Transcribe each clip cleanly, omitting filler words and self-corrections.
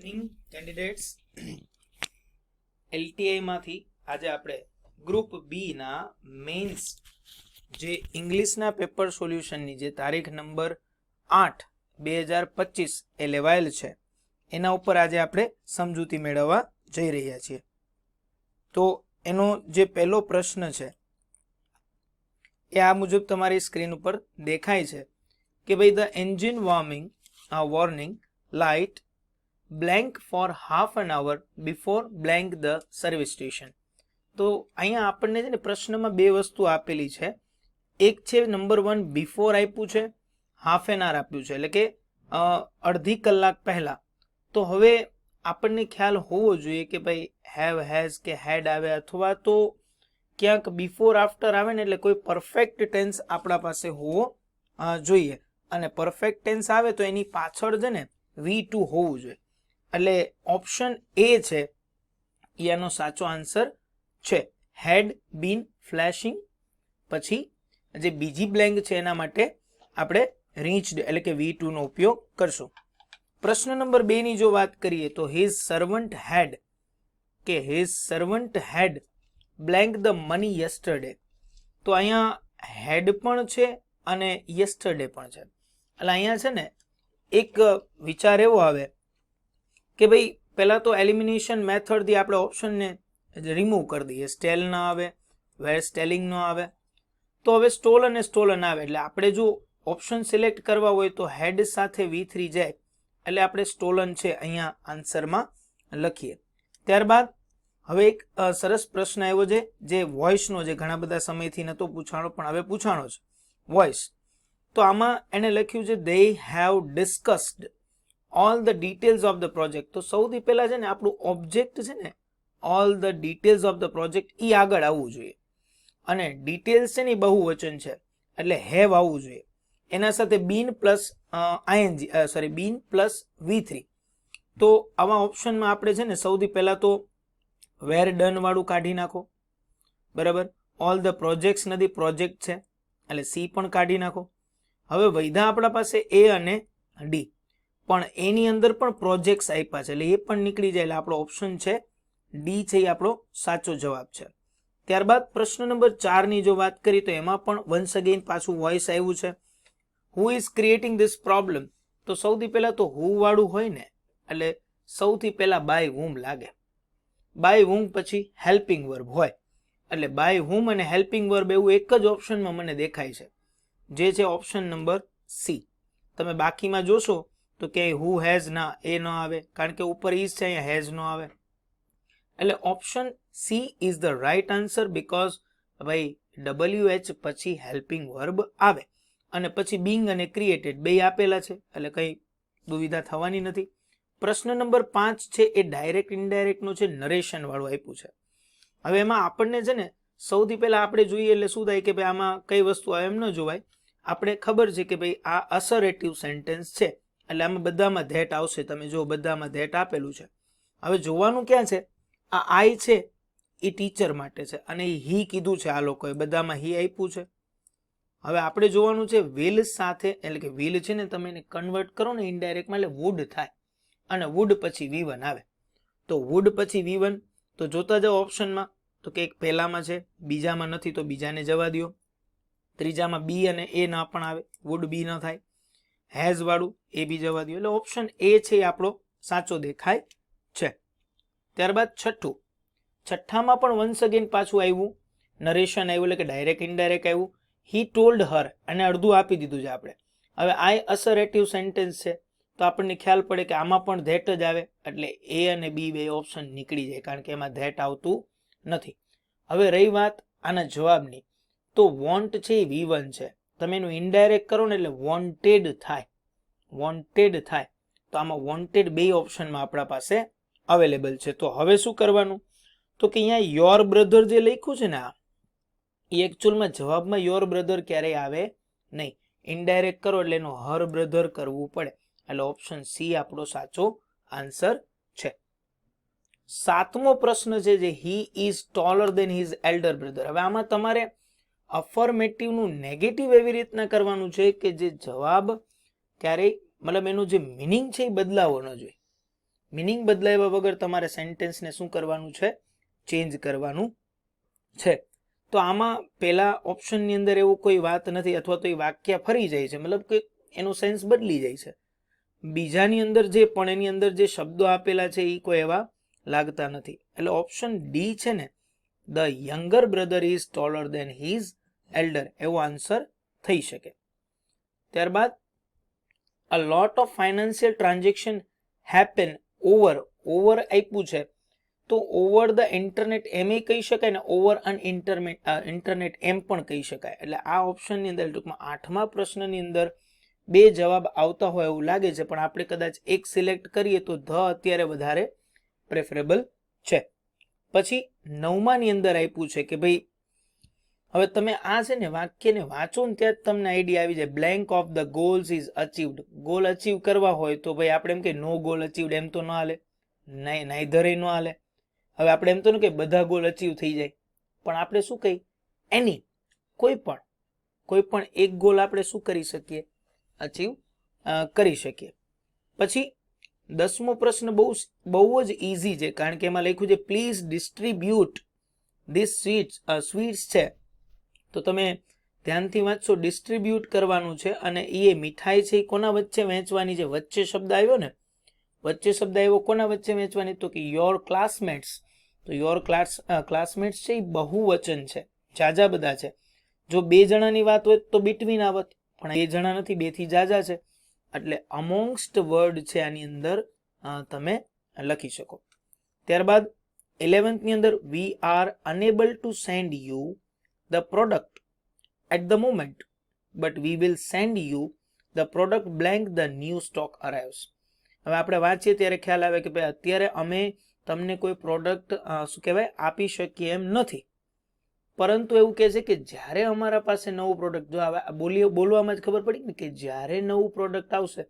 Evening candidates. LTI માંથી આજે આપણે ગ્રુપ બી ના મેન્સ જે ઇંગ્લિશના પેપર સોલ્યુશનની જે તારીખ નંબર 8/2025 એ લેવાયેલ છે એના ઉપર આજે આપણે સમજૂતી મેળવવા જઈ રહ્યા છીએ. તો એનો જે પહેલો પ્રશ્ન છે એ આ મુજબ તમારી સ્ક્રીન ઉપર દેખાય છે કે ભાઈ the engine warning light blank for half an hour before blank the service station. તો અહીંયા આપણને છે ને પ્રશ્નમાં બે વસ્તુ આપેલી છે. એક છે નંબર 1 બિફોર આપ્યું છે, હાફ એન આવર આપ્યું છે, એટલે કે અડધી કલાક પહેલા. તો હવે આપણને ખ્યાલ હોવો જોઈએ કે ભાઈ હેવ, હેઝ કે હેડ આવે અથવા તો ક્યાંક બિફોર આફ્ટર આવે ને એટલે કોઈ પરફેક્ટ ટેન્સ આપણા પાસે હોવો જોઈએ. અને પરફેક્ટ ટેન્સ આવે તો એની પાછળ છે ને V2 હોવું જોઈએ. એટલે ઓપ્શન એ છે એનો સાચો આન્સર છે. હેડ બીન ફ્લેશિંગ. પછી જે બીજી બ્લેન્ક છે એના માટે આપણે રીચડ એટલે કે V2 નો ઉપયોગ કરશું. પ્રશ્ન નંબર 2 ની જો વાત કરીએ તો his servant had blank the money yesterday. તો અહીંયા હેડ પણ છે અને યસ્ટરડે પણ છે. એટલે અહીંયા છે ને એક વિચાર એવો આવે કે ભાઈ પહેલા તો એલિમિનેશન મેથડથી આપણે ઓપ્શનને રિમૂવ કરી દઈએ. સ્ટેલ ન આવે, વેર સ્ટેલિંગ ન આવે, તો હવે સ્ટોલ અને સ્ટોલન આવે. એટલે આપણે જો ઓપ્શન સિલેક્ટ કરવા હોય તો હેડ સાથે V3 જાય એટલે આપણે સ્ટોલન છે અહીંયા આન્સરમાં લખીએ. ત્યારબાદ હવે એક સરસ પ્રશ્ન આવ્યો છે જે વોઇસનો, જે ઘણા બધા સમયથી નહોતો પૂછાણો પણ હવે પૂછાણો છે, વોઇસ. તો આમાં એને લખ્યું છે they have discussed all the details of the project. તો સૌથી પહેલા છે ને આપણું ઓબ્જેક્ટ છે ને all the details of the project ઈ આગળ આવવું જોઈએ. અને ડિટેલ્સ છે ને બહુવચન છે એટલે હેવ આવવું જોઈએ. એના સાથે બીન પ્લસ બીન પ્લસ V3. તો આવા ઓપ્શનમાં આપણે છે ને સૌથી પહેલા તો વેર ડન વાળું કાઢી નાખો, બરાબર. ઓલ ધ પ્રોજેક્ટ્સ નથી, પ્રોજેક્ટ છે એટલે સી પણ કાઢી નાખો. હવે વૈધા આપણા પાસે એ અને ડી, પણ એની અંદર પણ પ્રોજેક્ટ્સ આપ્યા છે એટલે એ પણ નીકળી જાય. એટલે આપણો ઓપ્શન છે ડી છે એ આપણો સાચો જવાબ છે. ત્યારબાદ પ્રશ્ન નંબર 4 ની જો વાત કરીએ તો એમાં પણ વન્સ અગેન પાછું વોઇસ આવ્યું છે. Who is creating this problem. તો સૌથી પહેલા તો હુ વાળું હોય ને એટલે સૌથી પહેલા બાય હુમ લાગે. બાય હુમ પછી હેલ્પિંગ વર્બ હોય એટલે બાય હુમ અને હેલ્પિંગ વર્બ એવું એક જ ઓપ્શનમાં મને દેખાય છે, જે છે ઓપ્શન નંબર સી. તમે બાકીમાં જોશો તો કે હુ હેઝ ના, એ ન આવે કારણ કે ઉપર ઇઝ છે, અહીંયા હેઝ ન આવે. એટલે option she is the right answer because ભાઈ WH પછી હેલ્પિંગ વર્બ આવે અને પછી બીંગ અને ક્રિએટેડ બે આપેલા છે એટલે કંઈ દુવિધા થવાની નથી. પ્રશ્ન નંબર 5 છે એ ડાયરેક્ટ ઇનડાયરેક્ટનો છે, નરેશન વાળું આપ્યું છે. હવે એમાં આપણને છે ને સૌથી પહેલા આપણે જોઈએ એટલે શું થાય કે ભાઈ આમાં કઈ વસ્તુ આવે એમ ન જોવાય. આપણે ખબર છે કે ભાઈ આ અસરેટિવ સેન્ટેન્સ છે એટલે આમાં બધામાં ધેટ આવશે. તમે જો બધામાં ધેટ આપેલું છે. હવે જોવાનું ક્યાં છે, આ આઈ છે એ ટીચર માટે છે અને હી કીધું છે આ લોકોએ, બધામાં હી આપ્યું છે. હવે આપણે જોવાનું છે વિલ સાથે, એટલે કે વિલ છે ને તમે એને કન્વર્ટ કરો ને ઇનડાયરેક્ટમાં એટલે વુડ થાય અને વુડ પછી V1 આવે. તો વુડ પછી V1 તો જોતા જાઓ ઓપ્શનમાં તો કે એક પહેલામાં છે, બીજામાં નથી તો બીજાને જવા દો, ત્રીજામાં બી અને એ ના પણ આવે, વુડ બી ન થાય, હેઝ વાળું એ બી જવા દો. એટલે ઓપ્શન એ છે એ આપણો સાચો દેખાય છે. ત્યારબાદ છઠ્ઠામાં પણ વન્સ અગેન પાછું આવ્યું, નરેશન આવ્યું એટલે કે ડાયરેક્ટ ઇનડાયરેક્ટ આવ્યું. હી ટોલ્ડ હર અને અડધું આપી દીધું છે આપણે. હવે આ અસરેટિવ સેન્ટેન્સ છે તો આપણને ખ્યાલ પડે કે આમાં પણ ધેટ જ આવે એટલે એ અને બી બે ઓપ્શન નીકળી જાય કારણ કે એમાં ધેટ આવતું નથી. હવે રહી વાત આના જવાબની તો વોન્ટ છે એ V1 છે. તમે એનું ઇનડાયરેક્ટ કરો ને એટલે વોન્ટેડ થાય. તો આમાં વોન્ટેડ બે ઓપ્શનમાં આપણા પાસે અવેલેબલ છે. તો હવે શું કરવાનું તો કે અહીંયા યોર બ્રધર જે લખ્યું છે ને આ એ એકચ્યુઅલમાં જવાબમાં યોર બ્રધર ક્યારેય આવે નહીં. ઇનડાયરેક્ટ કરો એટલે એનો હર બ્રધર કરવું પડે એટલે ઓપ્શન સી આપણો સાચો આન્સર છે. 7મો પ્રશ્ન છે જે he is taller than his elder brother. હવે આમાં તમારે અફર્મેટિવનું નેગેટિવ એવી રીતના કરવાનું છે કે જે જવાબ ક્યારેય મતલબ એનું જે મિનિંગ છે એ બદલાવો ન જોઈએ. મિનિંગ બદલાવ્યા વગર તમારે સેન્ટેન્સને શું કરવાનું છે, ચેન્જ કરવાનું છે. તો આમાં પહેલા ઓપ્શનની અંદર એવું કોઈ વાત નથી, અથવા તો એ વાક્ય ફરી જાય છે, મતલબ કે એનો સેન્સ બદલી જાય છે. બીજાની અંદર જે પણ એની અંદર જે શબ્દો આપેલા છે એ કોઈ એવા લાગતા નથી. એટલે ઓપ્શન ડી છે ને, the younger brother is taller than his elder, એવો આન્સર થઈ શકે. ત્યારબાદ a lot of financial transaction happen over આપ્યું છે તો ઓવર ધ ઇન્ટરનેટ એમ એ કહી શકાય ને, ઓવર અન ઇન્ટરનેટ એમ પણ કહી શકાય. એટલે આ ઓપ્શનની અંદર ટૂંકમાં 8મા પ્રશ્નની અંદર 2 જવાબ આવતા હોય એવું લાગે છે, પણ આપણે કદાચ એક સિલેક્ટ કરીએ તો ધ અત્યારે વધારે પ્રેફરેબલ છે. પછી 9માની અંદર આપ્યું છે કે ભાઈ હવે તમે આ છે ને વાક્યને વાંચો ને ત્યાં તમને આઈડિયા આવી જાય. Blank of the goals is અચીવડ, goal achieve કરવા હોય તો ભાઈ આપણે એમ કે નો ગોલ અચીવડ, એમ તો ન હાલે, નાઈધર ન હાલે. હવે આપણે એમ તો ન કે બધા ગોલ અચીવ થઈ જાય, પણ આપણે શું કહી, એની કોઈ પણ એક ગોલ આપણે શું કરી શકીએ, અચીવ કરી શકીએ. પછી 10મો પ્રશ્ન બહુ જ ઈઝી છે, કારણ કે એમાં લખ્યું છે પ્લીઝ ડિસ્ટ્રીબ્યુટ ધીસ સ્વીટ્સ છે. તો તમે ધ્યાનથી વાંચશો, ડિસ્ટ્રીબ્યુટ કરવાનું છે, અને એ મીઠાઈ છે એ કોના વચ્ચે વહેંચવાની છે. વચ્ચે શબ્દ આવ્યો ને, વચ્ચે શબ્દ આવ્યો, કોના વચ્ચે વહેંચવાની, તો કે યોર ક્લાસમેટ્સ. તો યોર ક્લાસમેટ્સ છે એ બહુવચન છે, જાજા બધા છે. જો 2 જણાની વાત હોય તો બિટવીન આવત, પણ 2 જણા નથી, 2 થી જાજા છે, એટલે અમોંગસ્ટ વર્ડ છે આની અંદર તમે લખી શકો. ત્યારબાદ 11th ની અંદર we are unable to send you the product at the moment but we will send you the product blank the new stock arrives. હવે આપણે વાંચીએ ત્યારે ખ્યાલ આવે કે ભાઈ અત્યારે અમે તમને કોઈ પ્રોડક્ટ શું કહેવાય આપી શકીએ એમ નથી, પરંતુ એવું કહે છે કે જ્યારે અમારા પાસે નવું પ્રોડક્ટ, જો હવે બોલવામાં જ ખબર પડી ને કે જ્યારે નવું પ્રોડક્ટ આવશે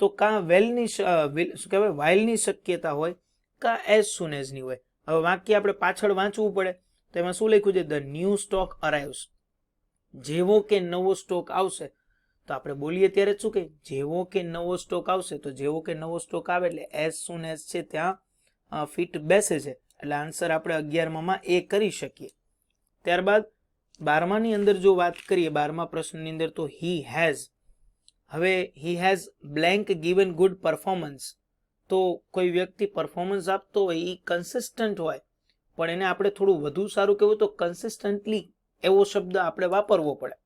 તો કાં શું કહેવાય વાઇલની શક્યતા હોય, કાં એઝ સુન એઝની હોય. હવે વાક્ય આપણે પાછળ વાંચવું પડે તો એમાં શું લખ્યું છે, ધ ન્યૂ સ્ટોક અરાઇવ્સ. જેવો કે નવો સ્ટોક આવશે, તો આપણે બોલીએ ત્યારે શું કહે, જેવો કે નવો સ્ટોક આવશે. તો જેવો કે નવો સ્ટોક આવે એટલે એઝ સુન એઝ છે ત્યાં ફિટ બેસે છે, એટલે આન્સર આપણે 11માં એ કરી શકીએ. ત્યારબાદ 12માની અંદર જો વાત કરીએ, 12મા પ્રશ્નની અંદર, તો he has blank given good performance. તો કોઈ વ્યક્તિ પરફોર્મન્સ આપતો હોય એ કન્સિસ્ટન્ટ હોય, પણ એને આપણે થોડું વધુ સારું કહેવું તો કન્સિસ્ટન્ટલી એવો શબ્દ આપણે વાપરવો પડે.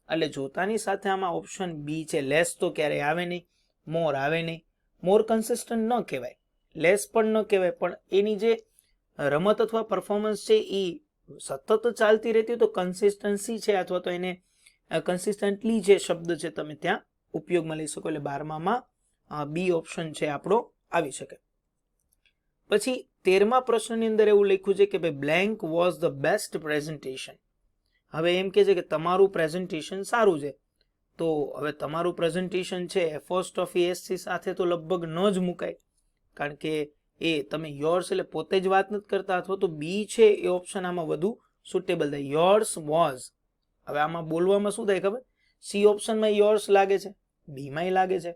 એટલે જોતાની સાથે આમાં ઓપ્શન બી છે. લેસ તો ક્યારેય આવે નહીં, મોર આવે નહીં. મોર કન્સિસ્ટન્ટ ન કહેવાય, લેસ પણ ન કહેવાય, પણ એની જે રમત અથવા પરફોર્મન્સ છે એ સતત ચાલતી રહેતી હોય તો કન્સિસ્ટન્સી છે, અથવા તો એને કન્સિસ્ટન્ટલી જે શબ્દ છે તમે ત્યાં ઉપયોગમાં લઈ શકો. એટલે 12માં બી ઓપ્શન છે આપણો આવી શકે. પછી 13મા પ્રશ્નની અંદર એવું લખ્યું છે કે ભાઈ blank was the best presentation. હવે એમ કે છે કે તમારું પ્રેઝન્ટેશન સારું છે, તો હવે તમારું પ્રેઝન્ટેશન છે એપોસ્ટ્રોફી એસસી સાથે તો લગભગ ન જ મુકાય, કારણ કે એ તમે યોર્સ એટલે પોતે જ વાત નથી કરતા, અથવા તો બી છે એ ઓપ્શન આમાં વધુ સુટેબલ થાય. યોર્સ વોઝ, હવે આમાં બોલવામાં શું થાય ખબર, સી ઓપ્શનમાં યોર્સ લાગે છે, બીમાં લાગે છે,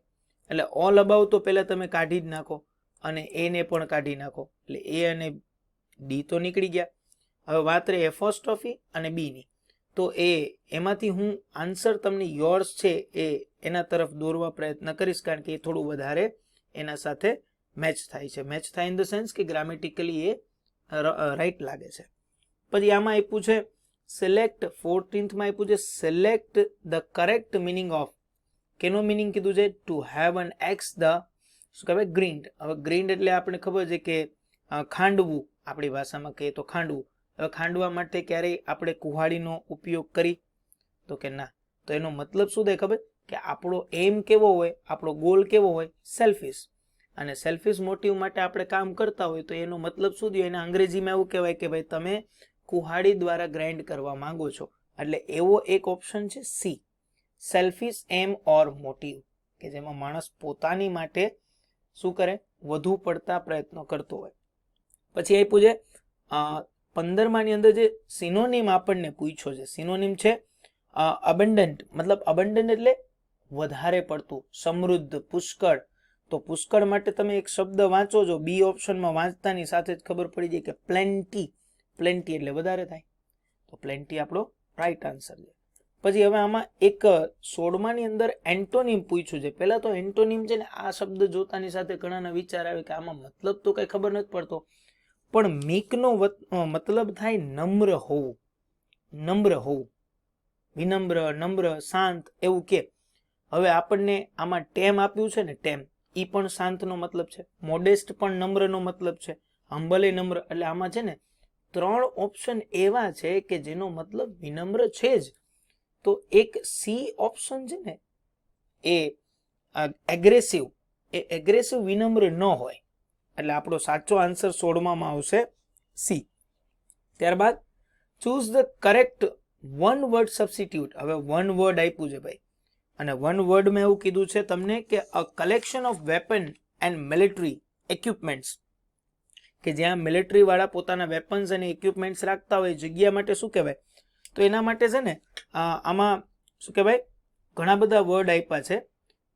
એટલે ઓલ અબાઉટ તો પહેલા તમે કાઢી જ નાખો અને એને પણ કાઢી નાખો, એટલે એ અને ડી તો નીકળી ગયા. હવે વાત રહી એપોસ્ટ્રોફી અને બીની, તો એમાંથી હું આન્સર તમને યોર્સ છે એના તરફ દોરવા પ્રયત્ન કરીશ, કારણ કે એ થોડું વધારે એના સાથે મેચ થાય છે. મેચ થાય ઇન ધ સેન્સ કે ગ્રામેટિકલી એ રાઈટ લાગે છે. પછી આમાં આપ્યું છે સિલેક્ટ, 14થમાં આપ્યું છે select the correct meaning of. Canoe meaning કીધું છે, to have an x the શું કહેવાય ગ્રીન્ડ. હવે ગ્રીન્ડ એટલે આપણે ખબર છે કે ખાંડવું, આપણી ભાષામાં કહીએ તો ખાંડવું. હવે ખાંડવા માટે ક્યારેય આપણે કુહાડીનો ઉપયોગ કરી તો કે ના, તો એનો મતલબ શું થાય ખબર, કે આપણો એમ કેવો હોય, આપણો ગોલ કેવો હોય, સેલ્ફિશ. અને સેલ્ફિશ મોટિવ માટે આપણે કામ કરતા હોય તો એનો મતલબ શું થયો, એને અંગ્રેજીમાં એવું કહેવાય કે ભાઈ તમે કુહાડી દ્વારા ગ્રાઇન્ડ કરવા માંગો છો. એટલે એવો એક ઓપ્શન છે સી, સેલ્ફિશ એમ ઓર મોટિવ, કે જેમાં માણસ પોતાની માટે શું કરે, વધુ પડતા પ્રયત્નો કરતો હોય. પછી આપ્યું છે 15માની અંદર જે સિનોનિમ આપણને પૂછ્યો છે, સિનોનિમ છે અબન્ડન્ટ. મતલબ અબન્ડન્ટ એટલે વધારે પડતું, સમૃદ્ધ, પુષ્કળ. તો તો પુષ્કળ માટે તમે એક શબ્દ વાંચો છો, બી ઓપ્શનમાં વાંચતાની સાથે જ ખબર પડી જાય કે પ્લેન્ટી, પ્લેન્ટી એટલે વધારે થાય, તો પ્લેન્ટી આપણો રાઈટ આન્સર છે. પછી હવે આમાં એક 16માની અંદર એન્ટોનિમ પૂછ્યું છે. પહેલા તો એન્ટોનિમ છે ને, આ શબ્દ જોતાની સાથે ઘણાના વિચાર આવે કે આમાં મતલબ તો કઈ ખબર નથી પડતો, પણ મીકનો મતલબ થાય નમ્ર હોવું, નમ્ર હોવું, વિનમ્ર, નમ્ર, શાંત એવું કે. હવે આપણને આમાં ટેમ આપ્યું છે ને, ટેમ ઈ પણ શાંતનો મતલબ છે, મોડેસ્ટ પણ નમ્રનો મતલબ છે, હમ્બલ એ નમ્ર. એટલે આમાં છે ને 3 ઓપ્શન એવા છે કે જેનો મતલબ વિનમ્ર છે જ. તો એક સી ઓપ્શન છે ને એ એગ્રેસિવ, એ એગ્રેસિવ વિનમ્ર ન હોય, એટલે આપણો સાચો આન્સર 16માં આવશે સી. ત્યારબાદ choose the correct one word substitute. હવે વન વર્ડ આપ્યું છે ભાઈ, અને વન વર્ડમાં એવું કીધું છે તમને કે a collection of weapon and military equipments, કે જ્યાં મિલિટરી વાળા પોતાના વેપન્સ અને ઇક્વિપમેન્ટ્સ રાખતા હોય, જગ્યા માટે શું કહેવાય? તો એના માટે છે ને આમાં શું કહેવાય, ઘણા બધા વર્ડ આપ્યા છે.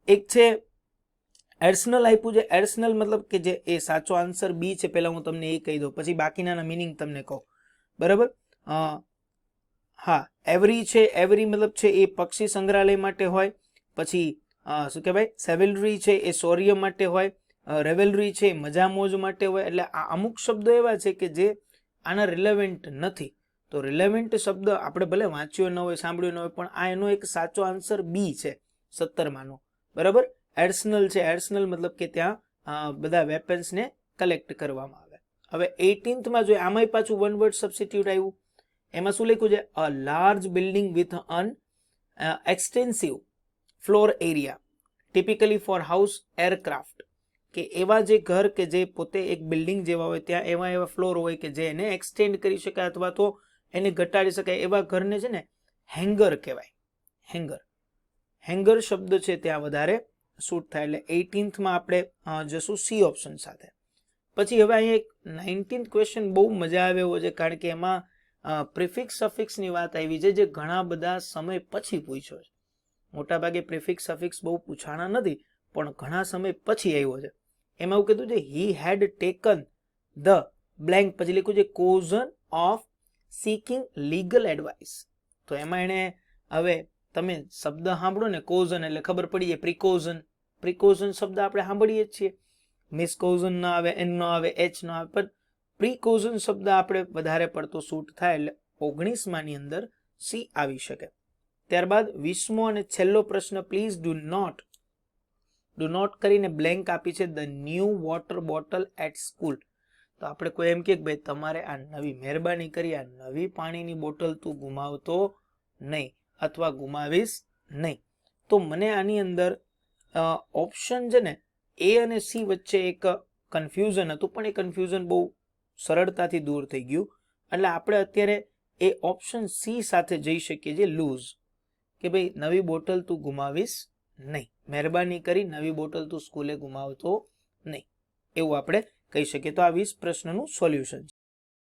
એક છે એર્સનલ આપ્યું છે. એર્સનલ મતલબ કે જે એ સાચો આન્સર બી છે. પહેલા હું તમને એ કહી દઉં, પછી બાકીના મિનિંગ તમને કહું, બરાબર? હા, એવરી છે. એવરી મતલબ છે એ પક્ષી સંગ્રહાલય માટે હોય. પછી શું કહેવાય, સેવેલરી છે એ શૌર્ય માટે હોય. રેવેલરી છે મજા મોજ માટે હોય. એટલે આ અમુક શબ્દો એવા છે કે જે આના રિલેવન્ટ નથી. તો રિલેવન્ટ શબ્દ આપણે ભલે વાંચ્યો ન હોય, સાંભળ્યો ન હોય, પણ આ એનો એક સાચો આન્સર બી છે 17માનો, બરાબર? એર્સનલ છે. એર્સનલ મતલબ કે ત્યાં બધા વેપન્સને કલેક્ટ કરવામાં આવે. હવે 18થમાં જોઈએ, આમાંય પાછું વન વર્ડ સબસ્ટિટ્યુટ આવ્યું. એમાં શું લખ્યું છે? A large building with an extensive floor area typically for house aircraft, કે એવા જે ઘર કે જે પોતે એક બિલ્ડિંગ જેવા હોય, ત્યાં એવા ફ્લોર હોય કે જે એને એક્સટેન્ડ કરી શકાય અથવા તો એને ઘટાડી શકાય, એવા ઘરને છે ને હેંગર કહેવાય. હેંગર, હેંગર શબ્દ છે ત્યાં વધારે શૂટ થાય. એટલે 18થમાં આપણે જશું સી ઓપ્શન સાથે. પછી હવે અહીંયા એક 19th ક્વેશ્ચન બહુ મજા આવે એવો છે, કારણ કે એમાં પ્રિફિક્સ સફિક્સની વાત આવી છે, જે ઘણા બધા સમય પછી પૂછ્યો છે. મોટાભાગે પ્રિફિક્સ સફિક્સ બહુ પૂછાણા નથી, પણ ઘણા સમય પછી આવ્યો છે. એમાં એવું કીધું છે, હી હેડ ટેકન ધ બ્લેન્ક, પછી લખ્યું છે કોઝન ઓફ સીકિંગ લીગલ એડવાઇસ. તો એમાં એને, હવે તમે શબ્દ સાંભળો ને, કોઝન એટલે ખબર પડી જાય પ્રિકોઝન. પ્રિકોઝન શબ્દ આપણે સાંભળીએ જ છીએ. મિસકોઝન ના આવે, એન નો આવે, એચ નો આવે, પણ પ્રિકોઝન શબ્દ આપણે વધારે પડતો શૂટ થાય. એટલે 19માની અંદર સી આવી શકે. ત્યારબાદ 20મો અને છેલ્લો પ્રશ્ન, પ્લીઝ ડુ નોટ કરીને બ્લેન્ક આપી છે the new water bottle at school. તો આપણે કોઈ એમ કે ભાઈ તમારે આ નવી, મહેરબાની કરી આ નવી પાણીની બોટલ તું ગુમાવતો નહીં અથવા ગુમાવીશ નહીં. તો મને આની અંદર ઓપ્શન છે ને એ અને સી વચ્ચે એક કન્ફ્યુઝન હતું, પણ એ કન્ફ્યુઝન બહુ સરળતાથી દૂર થઈ ગયું. એટલે આપણે અત્યારે એ ઓપ્શન સી સાથે જઈ શકીએ છીએ, લૂઝ, કે ભાઈ નવી બોટલ તું ગુમાવીશ નહીં, મહેરબાની કરી નવી બોટલ તું સ્કૂલે ગુમાવતો નહીં, એવું આપણે કહી શકીએ. તો આ 20 પ્રશ્નનું સોલ્યુશન છે.